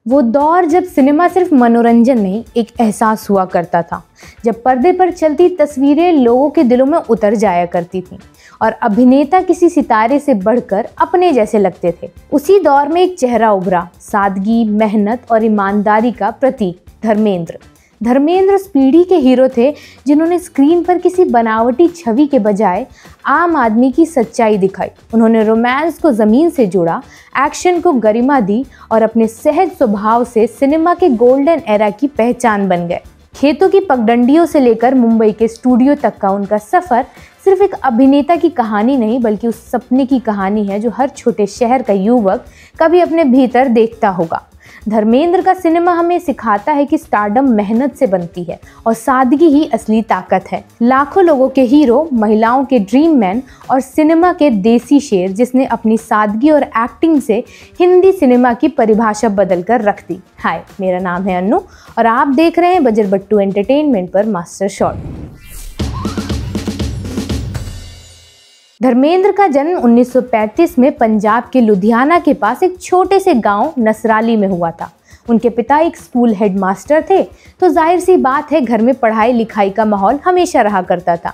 वो दौर जब सिनेमा सिर्फ मनोरंजन नहीं, एक एहसास हुआ करता था, जब पर्दे पर चलती तस्वीरें लोगों के दिलों में उतर जाया करती थीं और अभिनेता किसी सितारे से बढ़कर अपने जैसे लगते थे। उसी दौर में एक चेहरा उभरा, सादगी, मेहनत और ईमानदारी का प्रतीक, धर्मेंद्र उस पीढ़ी के हीरो थे जिन्होंने स्क्रीन पर किसी बनावटी छवि के बजाय आम आदमी की सच्चाई दिखाई। उन्होंने रोमांस को ज़मीन से जोड़ा, एक्शन को गरिमा दी और अपने सहज स्वभाव से सिनेमा के गोल्डन एरा की पहचान बन गए। खेतों की पगडंडियों से लेकर मुंबई के स्टूडियो तक का उनका सफ़र सिर्फ एक अभिनेता की कहानी नहीं, बल्कि उस सपने की कहानी है जो हर छोटे शहर का युवक कभी अपने भीतर देखता होगा। धर्मेंद्र का सिनेमा हमें सिखाता है कि स्टारडम मेहनत से बनती है और सादगी ही असली ताकत है। लाखों लोगों के हीरो, महिलाओं के ड्रीम मैन और सिनेमा के देसी शेर जिसने अपनी सादगी और एक्टिंग से हिंदी सिनेमा की परिभाषा बदल कर रख दी। हाय, मेरा नाम है अन्नू और आप देख रहे हैं बजरबट्टू एंटरटेनमेंट पर मास्टर शॉट। धर्मेंद्र का जन्म 1935 में पंजाब के लुधियाना के पास एक छोटे से गांव नसराली में हुआ था। उनके पिता एक स्कूल हेडमास्टर थे, तो जाहिर सी बात है घर में पढ़ाई लिखाई का माहौल हमेशा रहा करता था।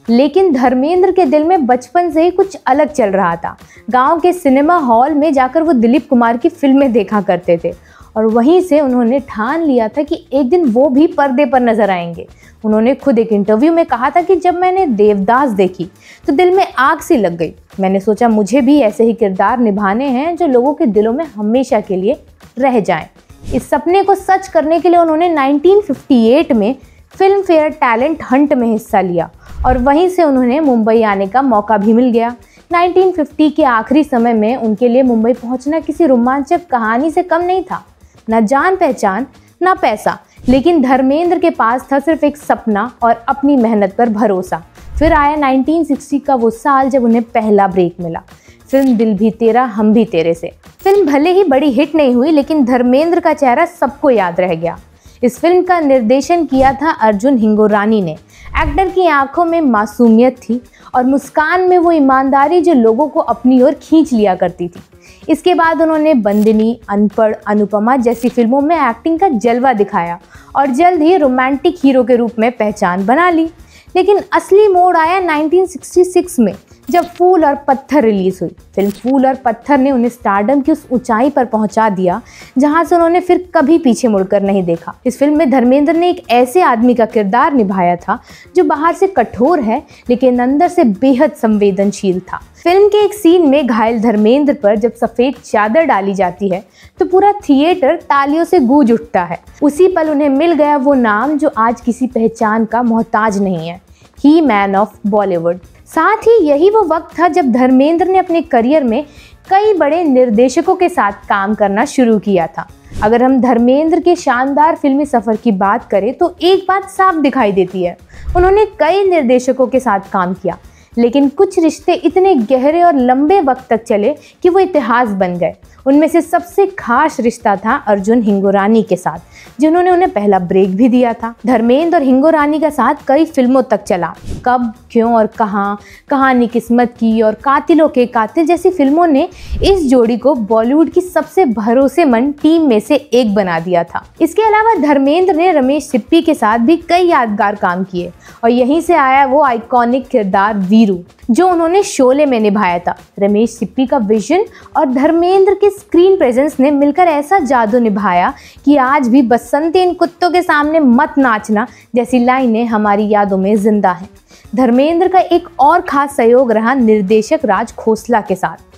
लेकिन धर्मेंद्र के दिल में बचपन से ही कुछ अलग चल रहा था। गांव के सिनेमा हॉल में जाकर वो दिलीप कुमार की फिल्में देखा करते थे और वहीं से उन्होंने ठान लिया था कि एक दिन वो भी पर्दे पर नजर आएंगे। उन्होंने खुद एक इंटरव्यू में कहा था कि जब मैंने देवदास देखी तो दिल में आग सी लग गई। मैंने सोचा मुझे भी ऐसे ही किरदार निभाने हैं जो लोगों के दिलों में हमेशा के लिए रह जाएं। इस सपने को सच करने के लिए उन्होंने 1958 में फिल्म फेयर टैलेंट हंट में हिस्सा लिया और वहीं से उन्होंने मुंबई आने का मौका भी मिल गया। 1950 के आखिरी समय में उनके लिए मुंबई पहुंचना किसी रोमांचक कहानी से कम नहीं था। न जान पहचान, न पैसा, लेकिन धर्मेंद्र के पास था सिर्फ एक सपना और अपनी मेहनत पर भरोसा। फिर आया 1960 का वो साल जब उन्हें पहला ब्रेक मिला, फिल्म दिल भी तेरा हम भी तेरे से। फिल्म भले ही बड़ी हिट नहीं हुई, लेकिन धर्मेंद्र का चेहरा सबको याद रह गया। इस फिल्म का निर्देशन किया था अर्जुन हिंगोरानी ने। एक्टर की आंखों में मासूमियत थी और मुस्कान में वो ईमानदारी जो लोगों को अपनी ओर खींच लिया करती थी। इसके बाद उन्होंने बंदिनी, अनपढ़, अनुपमा जैसी फिल्मों में एक्टिंग का जलवा दिखाया और जल्द ही रोमांटिक हीरो के रूप में पहचान बना ली। लेकिन असली मोड़ आया 1966 में, जब फूल और पत्थर रिलीज हुई। फिल्म फूल और पत्थर ने उन्हें स्टारडम की उस ऊंचाई पर पहुंचा दिया जहां से उन्होंने फिर कभी पीछे मुड़कर नहीं देखा। इस फिल्म में धर्मेंद्र ने एक ऐसे आदमी का किरदार निभाया था जो बाहर से कठोर है लेकिन अंदर से बेहद संवेदनशील था। फिल्म के एक सीन में घायल धर्मेंद्र पर जब सफ़ेद चादर डाली जाती है तो पूरा थिएटर तालियों से गूंज उठता है। उसी पल उन्हें मिल गया वो नाम जो आज किसी पहचान का मोहताज नहीं है, ही मैन ऑफ बॉलीवुड। साथ ही यही वो वक्त था जब धर्मेंद्र ने अपने करियर में कई बड़े निर्देशकों के साथ काम करना शुरू किया था। अगर हम धर्मेंद्र के शानदार फिल्मी सफ़र की बात करें तो एक बात साफ दिखाई देती है, उन्होंने कई निर्देशकों के साथ काम किया, लेकिन कुछ रिश्ते इतने गहरे और लंबे वक्त तक चले कि वो इतिहास बन गए। उनमें से सबसे खास रिश्ता था अर्जुन हिंगोरानी के साथ, जिन्होंने उन्हें पहला ब्रेक भी दिया था। धर्मेंद्र और हिंगोरानी का साथ कई फिल्मों तक चला। कब, क्यों और कहाँ, कहानी किस्मत की और कातिलों के कातिल जैसी फिल्मों ने इस जोड़ी को बॉलीवुड की सबसे भरोसेमंद टीम में से एक बना दिया था। इसके अलावा धर्मेंद्र ने रमेश सिप्पी के साथ भी कई यादगार काम किए और यहीं से आया वो आइकॉनिक किरदार वीरू जो उन्होंने शोले में निभाया था। रमेश सिप्पी का विजन और धर्मेंद्र के स्क्रीन प्रेजेंस ने मिलकर ऐसा जादू निभाया कि आज भी बसंती इन कुत्तों के सामने मत नाचना जैसी लाइनें हमारी यादों में जिंदा हैं। धर्मेंद्र का एक और खास सहयोग रहा निर्देशक राज खोसला के साथ।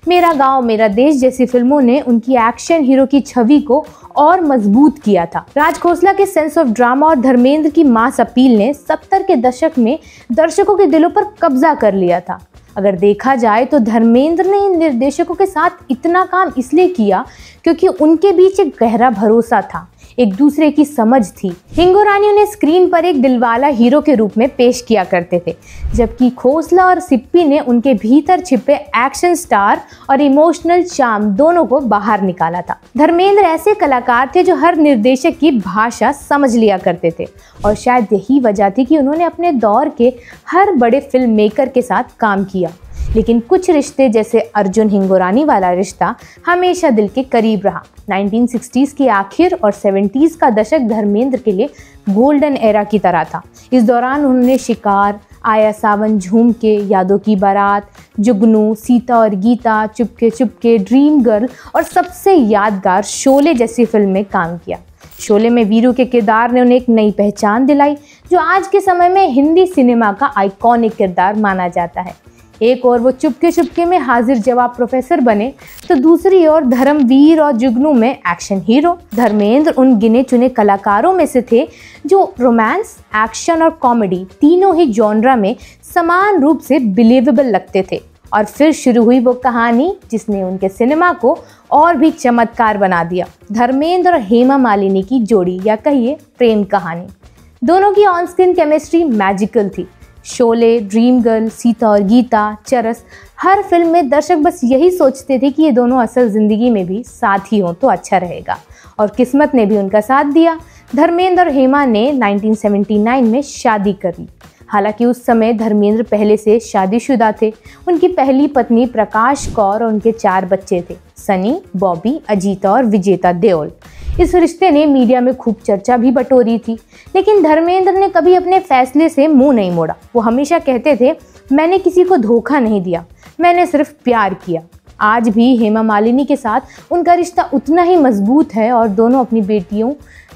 मेरा गांव मेरा देश जैसी फिल्मों ने उनकी एक्शन हीरो की छवि को और मजबूत किया था। राज खोसला के सेंस ऑफ ड्रामा और धर्मेंद्र की मास अपील ने 70 के दशक में दर्शकों के दिलों पर कब्जा कर लिया था। अगर देखा जाए तो धर्मेंद्र ने इन निर्देशकों के साथ इतना काम इसलिए किया क्योंकि उनके बीच एक गहरा भरोसा था, एक दूसरे की समझ थी। हिंगोरानी उन्हें स्क्रीन पर एक दिलवाला हीरो के रूप में पेश किया करते थे, जबकि खोसला और सिप्पी ने उनके भीतर छिपे एक्शन स्टार और इमोशनल चार्म दोनों को बाहर निकाला था। धर्मेंद्र ऐसे कलाकार थे जो हर निर्देशक की भाषा समझ लिया करते थे और शायद यही वजह थी कि उन्होंने अपने दौर के हर बड़े फिल्म मेकर के साथ काम किया। लेकिन कुछ रिश्ते जैसे अर्जुन हिंगोरानी वाला रिश्ता हमेशा दिल के करीब रहा। 1960s की आखिर और 70s का दशक धर्मेंद्र के लिए गोल्डन एरा की तरह था। इस दौरान उन्होंने शिकार, आया सावन झूम के, यादों की बारात, जुगनू, सीता और गीता, चुपके चुपके, ड्रीम गर्ल और सबसे यादगार शोले जैसी फिल्म में काम किया। शोले में वीरू के किरदार ने उन्हें एक नई पहचान दिलाई, जो आज के समय में हिंदी सिनेमा का आइकॉनिक किरदार माना जाता है। एक और वो चुपके चुपके में हाजिर जवाब प्रोफेसर बने, तो दूसरी ओर धर्मवीर और जुगनू में एक्शन हीरो। धर्मेंद्र उन गिने चुने कलाकारों में से थे जो रोमांस, एक्शन और कॉमेडी तीनों ही जॉनरा में समान रूप से बिलीवेबल लगते थे। और फिर शुरू हुई वो कहानी जिसने उनके सिनेमा को और भी चमत्कार बना दिया, धर्मेंद्र और हेमा मालिनी की जोड़ी या कहिए प्रेम कहानी। दोनों की ऑन स्क्रीन केमिस्ट्री मैजिकल थी। शोले, ड्रीम गर्ल, सीता और गीता, चरस, हर फिल्म में दर्शक बस यही सोचते थे कि ये दोनों असल ज़िंदगी में भी साथ ही हों तो अच्छा रहेगा, और किस्मत ने भी उनका साथ दिया। धर्मेंद्र और हेमा ने 1979 में शादी कर ली। हालांकि उस समय धर्मेंद्र पहले से शादीशुदा थे। उनकी पहली पत्नी प्रकाश कौर और उनके 4 बच्चे थे, सनी, बॉबी, अजीता और विजेता देओल। इस रिश्ते ने मीडिया में खूब चर्चा भी बटोरी थी, लेकिन धर्मेंद्र ने कभी अपने फैसले से मुंह नहीं मोड़ा। वो हमेशा कहते थे, मैंने किसी को धोखा नहीं दिया, मैंने सिर्फ प्यार किया। आज भी हेमा मालिनी के साथ उनका रिश्ता उतना ही मजबूत है और दोनों अपनी बेटियों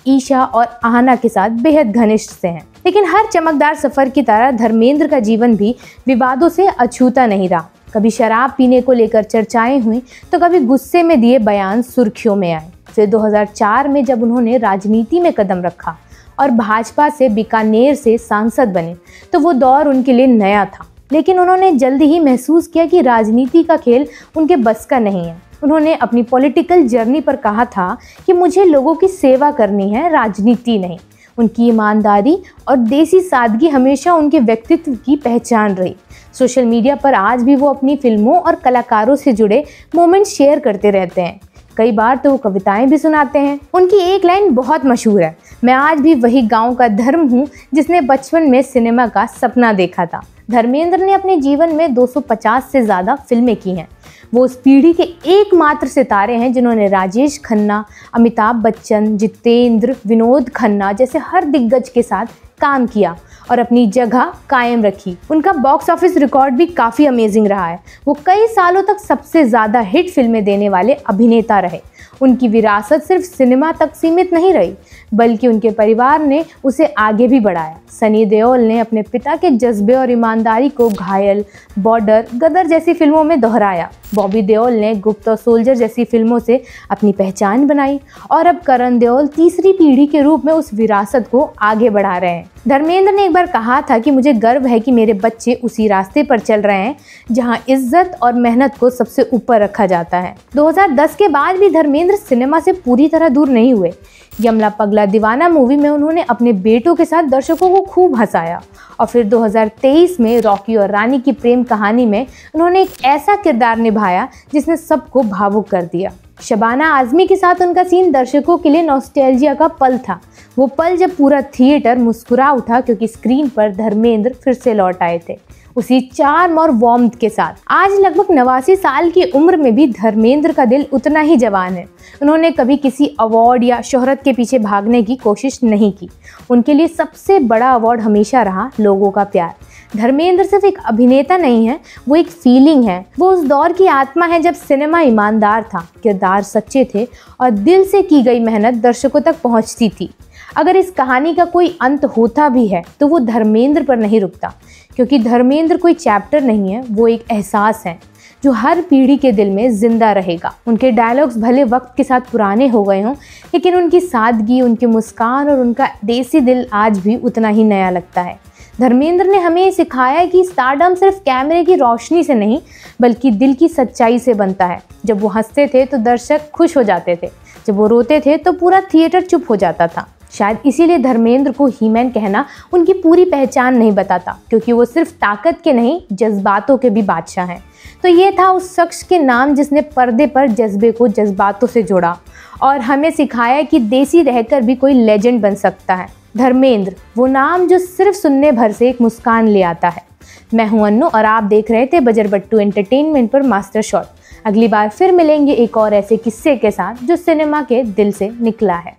ईशा और आहना के साथ बेहद घनिष्ठ से हैं। लेकिन हर चमकदार सफर की तरह धर्मेंद्र का जीवन भी विवादों से अछूता नहीं रहा। कभी शराब पीने को लेकर चर्चाएं हुई, तो कभी गुस्से में दिए बयान सुर्खियों में आए। फिर 2004 में जब उन्होंने राजनीति में कदम रखा और भाजपा से बीकानेर से सांसद बने, तो वो दौर उनके लिए नया था। लेकिन उन्होंने जल्दी ही महसूस किया कि राजनीति का खेल उनके बस का नहीं है। उन्होंने अपनी पॉलिटिकल जर्नी पर कहा था कि मुझे लोगों की सेवा करनी है, राजनीति नहीं। उनकी ईमानदारी और देसी सादगी हमेशा उनके व्यक्तित्व की पहचान रही। सोशल मीडिया पर आज भी वो अपनी फिल्मों और कलाकारों से जुड़े मोमेंट शेयर करते रहते हैं। कई बार तो वो कविताएं भी सुनाते हैं। उनकी एक लाइन बहुत मशहूर है, मैं आज भी वही गांव का धर्म हूँ जिसने बचपन में सिनेमा का सपना देखा था। धर्मेंद्र ने अपने जीवन में 250 से ज़्यादा फिल्में की हैं। वो उस पीढ़ी के एकमात्र सितारे हैं जिन्होंने राजेश खन्ना, अमिताभ बच्चन, जितेंद्र, विनोद खन्ना जैसे हर दिग्गज के साथ काम किया और अपनी जगह कायम रखी। उनका बॉक्स ऑफिस रिकॉर्ड भी काफ़ी अमेजिंग रहा है। वो कई सालों तक सबसे ज़्यादा हिट फिल्में देने वाले अभिनेता रहे। उनकी विरासत सिर्फ सिनेमा तक सीमित नहीं रही, बल्कि उनके परिवार ने उसे आगे भी बढ़ाया। सनी देओल ने अपने पिता के जज्बे और ईमानदारी को घायल, बॉर्डर, गदर जैसी फिल्मों में दोहराया। बॉबी देओल ने गुप्त और सोल्जर जैसी फिल्मों से अपनी पहचान बनाई, और अब करण देओल तीसरी पीढ़ी के रूप में उस विरासत को आगे बढ़ा रहे हैं। धर्मेंद्र ने एक बार कहा था कि मुझे गर्व है कि मेरे बच्चे उसी रास्ते पर चल रहे हैं जहां इज्जत और मेहनत को सबसे ऊपर रखा जाता है। 2010 के बाद भी धर्मेंद्र सिनेमा से पूरी तरह दूर नहीं हुए। यमला पगला दीवाना मूवी में उन्होंने अपने बेटों के साथ दर्शकों को खूब हंसाया, और फिर 2023 में रॉकी और रानी की प्रेम कहानी में उन्होंने एक ऐसा किरदार निभाया जिसने सबको भावुक कर दिया। शबाना आजमी के साथ उनका सीन दर्शकों के लिए नॉस्टैल्जिया का पल था। वो पल जब पूरा थिएटर मुस्कुरा उठा क्योंकि स्क्रीन पर धर्मेंद्र फिर से लौट आए थे, उसी चार्म और वार्मथ के साथ। आज लगभग 89 साल की उम्र में भी धर्मेंद्र का दिल उतना ही जवान है। उन्होंने कभी किसी अवार्ड या शोहरत के पीछे भागने की कोशिश नहीं की। उनके लिए सबसे बड़ा अवार्ड हमेशा रहा लोगों का प्यार। धर्मेंद्र सिर्फ एक अभिनेता नहीं है, वो एक फीलिंग है। वो उस दौर की आत्मा है जब सिनेमा ईमानदार था, किरदार सच्चे थे और दिल से की गई मेहनत दर्शकों तक पहुंचती थी। अगर इस कहानी का कोई अंत होता भी है तो वो धर्मेंद्र पर नहीं रुकता, क्योंकि धर्मेंद्र कोई चैप्टर नहीं है, वो एक एहसास है जो हर पीढ़ी के दिल में जिंदा रहेगा। उनके डायलॉग्स भले वक्त के साथ पुराने हो गए हों, लेकिन उनकी सादगी, उनकी मुस्कान और उनका देसी दिल आज भी उतना ही नया लगता है। धर्मेंद्र ने हमें सिखाया कि स्टारडम सिर्फ कैमरे की रोशनी से नहीं, बल्कि दिल की सच्चाई से बनता है। जब वो हंसते थे तो दर्शक खुश हो जाते थे, जब वो रोते थे तो पूरा थिएटर चुप हो जाता था। शायद इसीलिए धर्मेंद्र को हीमैन कहना उनकी पूरी पहचान नहीं बताता, क्योंकि वो सिर्फ ताकत के नहीं, जज्बातों के भी बादशाह हैं। तो ये था उस शख्स के नाम जिसने पर्दे पर जज्बे को जज्बातों से जोड़ा और हमें सिखाया कि देसी रहकर भी कोई लेजेंड बन सकता है। धर्मेंद्र, वो नाम जो सिर्फ सुनने भर से एक मुस्कान ले आता है। मैं हूं अन्नू और आप देख रहे थे बजरबट्टू एंटरटेनमेंट पर मास्टर शॉट। अगली बार फिर मिलेंगे एक और ऐसे किस्से के साथ जो सिनेमा के दिल से निकला है।